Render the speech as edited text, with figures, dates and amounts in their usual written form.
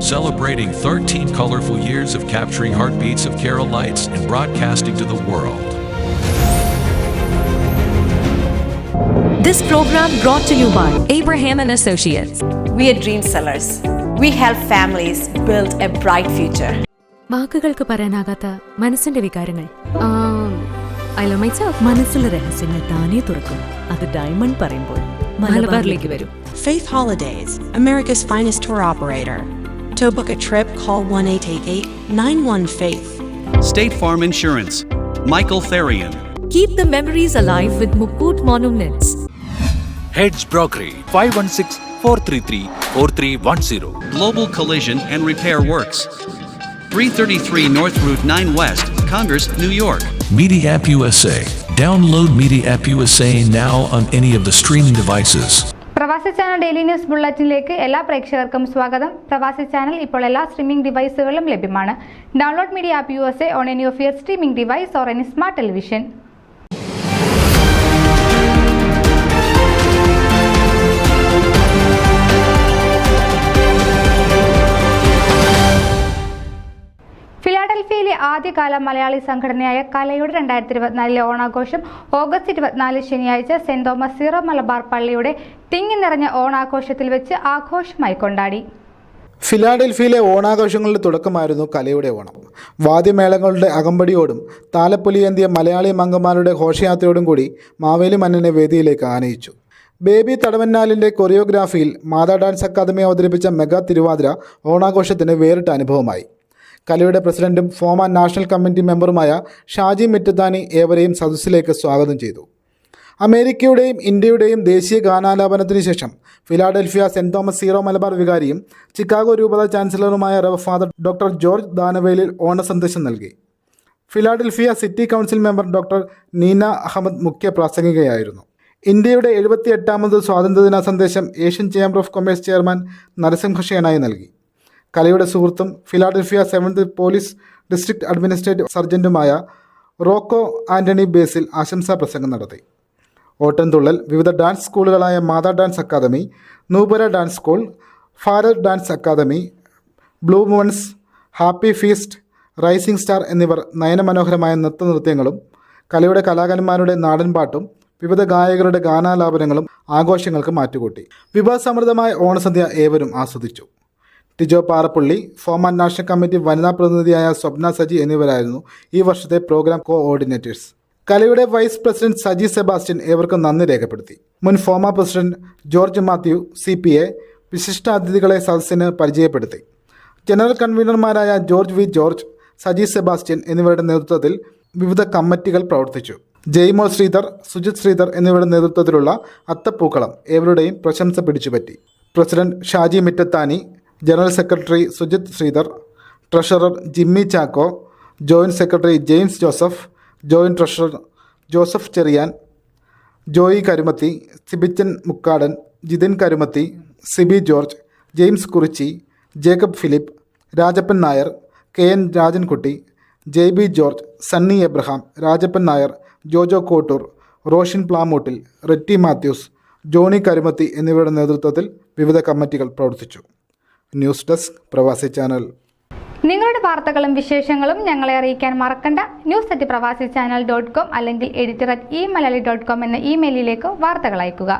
celebrating 13 colorful years of capturing heartbeats of Keralites and broadcasting to the world. This program brought to you by Abraham and Associates. We are dream sellers. We help families build a bright future. വാക്കുകൾക്ക് പറയാനാകാത്ത മനസ്സിന്റെ വികാരങ്ങൾ. I love myself. മനസ്സിലെ രഹസ്യങ്ങൾ താനേ തുറക്കും. അത് diamond പറയുമ്പോൾ മലബാറിലേക്ക് വരും. Faith Holidays, America's finest tour operator. To book a trip, call 1-888-91-FAITH. State Farm Insurance, Michael Therian. Keep the memories alive with Mukut Monuments. Heads Brokery 516-433-4310. Global Collision and Repair Works, 333 North Route 9 West, Congress, New York. Media App USA. Download Media App USA now on any of the streaming devices. പ്രവാസി channel daily news ബുള്ളറ്റിനിലേക്ക് എല്ലാ പ്രേക്ഷകർക്കും സ്വാഗതം. പ്രവാസി channel ഇപ്പോൾ എല്ലാ streaming ഡിവൈസുകളിലും ലഭ്യമാണ്. Download media app USA on any of your streaming device or any smart television. ഫിലാഡൽഫിയയിലെ ആദ്യകാല മലയാളി സംഘടനയായ കലയുടെ 2024 ഓണാഘോഷം ഓഗസ്റ്റ് 24 ശനിയാഴ്ച സെന്റ് തോമസ് സീറോ മലബാർ പള്ളിയുടെ തിങ്ങി നിറഞ്ഞ ഓണാഘോഷത്തിൽ വെച്ച് ആഘോഷമായി കൊണ്ടാടി. ഫിലാഡൽഫിയയിലെ ഓണാഘോഷങ്ങളുടെ തുടക്കമായിരുന്നു കലയുടെ ഓണം. വാദ്യമേളങ്ങളുടെ അകമ്പടിയോടും താലപ്പൊലിയേന്തിയ മലയാളി മംഗന്മാരുടെ ഘോഷയാത്രയോടും കൂടി മാവേലി മന്നനെ വേദിയിലേക്ക് ആനയിച്ചു. ബേബി തടവന്നാലിൻ്റെ കൊറിയോഗ്രാഫിയിൽ മാതാ ഡാൻസ് അക്കാദമി അവതരിപ്പിച്ച മെഗാ തിരുവാതിര ഓണാഘോഷത്തിന് വേറിട്ട അനുഭവമായി. കലയുടെ പ്രസിഡന്റും ഫോമ നാഷണൽ കമ്മിറ്റി മെമ്പറുമായ ഷാജി മിറ്റത്താനി ഏവരെയും സദസ്സിലേക്ക് സ്വാഗതം ചെയ്തു. അമേരിക്കയുടെയും ഇന്ത്യയുടെയും ദേശീയ ഗാനാലാപനത്തിന് ശേഷം Philadelphia Saint Thomas Syro Malabar വികാരിയും ചിക്കാഗോ രൂപത ചാൻസലറുമായ rev Father doctor George Danavelil ഓണസന്ദേശം നൽകി. Philadelphia city council member doctor Nina Ahmed മുഖ്യ പ്രാസംഗികയായിരുന്നു. ഇന്ത്യയുടെ 78ാമത് സ്വാതന്ത്ര്യദിന സന്ദേശം Asian chamber of commerce chairman Narasimha നൽകി. കലയുടെ സുഹൃത്തും Philadelphia 7th police district administrative സർജൻറ്റുമായ റോക്കോ ആൻ്റണി ബേസിൽ ആശംസാ പ്രസംഗം നടത്തി. ഓട്ടൻതുള്ളൽ വിവിധ ഡാൻസ് സ്കൂളുകളായ Matha dance academy, Nupura dance school, Father dance academy, Blue Moons, Happy Feast, Rising Star എന്നിവർ നയനമനോഹരമായ നൃത്യങ്ങളും കലയുടെ കലാകാരന്മാരുടെ നാടൻപാട്ടും വിവിധ ഗായകരുടെ ഗാനാലാപനങ്ങളും ആഘോഷങ്ങൾക്ക് മാറ്റുകൂട്ടി. വിഭവസമൃദ്ധമായ ഓണസദ്യ ഏവരും ആസ്വദിച്ചു. ടിജോ പാറപ്പള്ളി, ഫോമ നാഷണൽ കമ്മിറ്റി വനിതാ പ്രതിനിധിയായ സ്വപ്ന സജി എന്നിവരായിരുന്നു ഈ വർഷത്തെ പ്രോഗ്രാം കോഓർഡിനേറ്റേഴ്സ്. കലയുടെ വൈസ് പ്രസിഡന്റ് സജി സെബാസ്റ്റ്യൻ ഏവർക്കും നന്ദി രേഖപ്പെടുത്തി. മുൻ FOMAA president George Mathew CPA വിശിഷ്ട അതിഥികളെ സദസ്സിന് പരിചയപ്പെടുത്തി. ജനറൽ കൺവീനർമാരായ George V George, Saji Sebastian എന്നിവരുടെ നേതൃത്വത്തിൽ വിവിധ കമ്മിറ്റികൾ പ്രവർത്തിച്ചു. ജയ്മോൾ ശ്രീധർ, സുജിത് ശ്രീധർ എന്നിവരുടെ നേതൃത്വത്തിലുള്ള അത്തപ്പൂക്കളം ഏവരുടെയും പ്രശംസ പിടിച്ചുപറ്റി. President Shaji Mittathani, general secretary Sujith Sreedhar, treasurer Jimmy Chacko, joint secretary James Joseph, joint treasurer Joseph Cherian, Joy Karumathy, Sibichan Mukkadan, Jithin Karumathy, Sibi George, James Kurichi, Jacob Philip, Rajappan Nair, KN Rajankutty, JB George, Sunny Abraham, Rajappan Nair, Jojo Kottoor, Roshin Plamoottil, Retty Mathews, Johnny Karumathy എന്നിവരുടെ നേതൃത്വത്തിൽ വിവിധ കമ്മിറ്റികൾ പ്രവർത്തിച്ചു. News desk Pravasi channel. നിങ്ങളുടെ വാർത്തകളും വിശേഷങ്ങളും ഞങ്ങളെ അറിയിക്കാൻ മറക്കണ്ട. news@pravasichannel.com അല്ലെങ്കിൽ editor@eMalayali.com എന്ന ഇമെയിലിലേക്ക് വാർത്തകൾ അയയ്ക്കുക.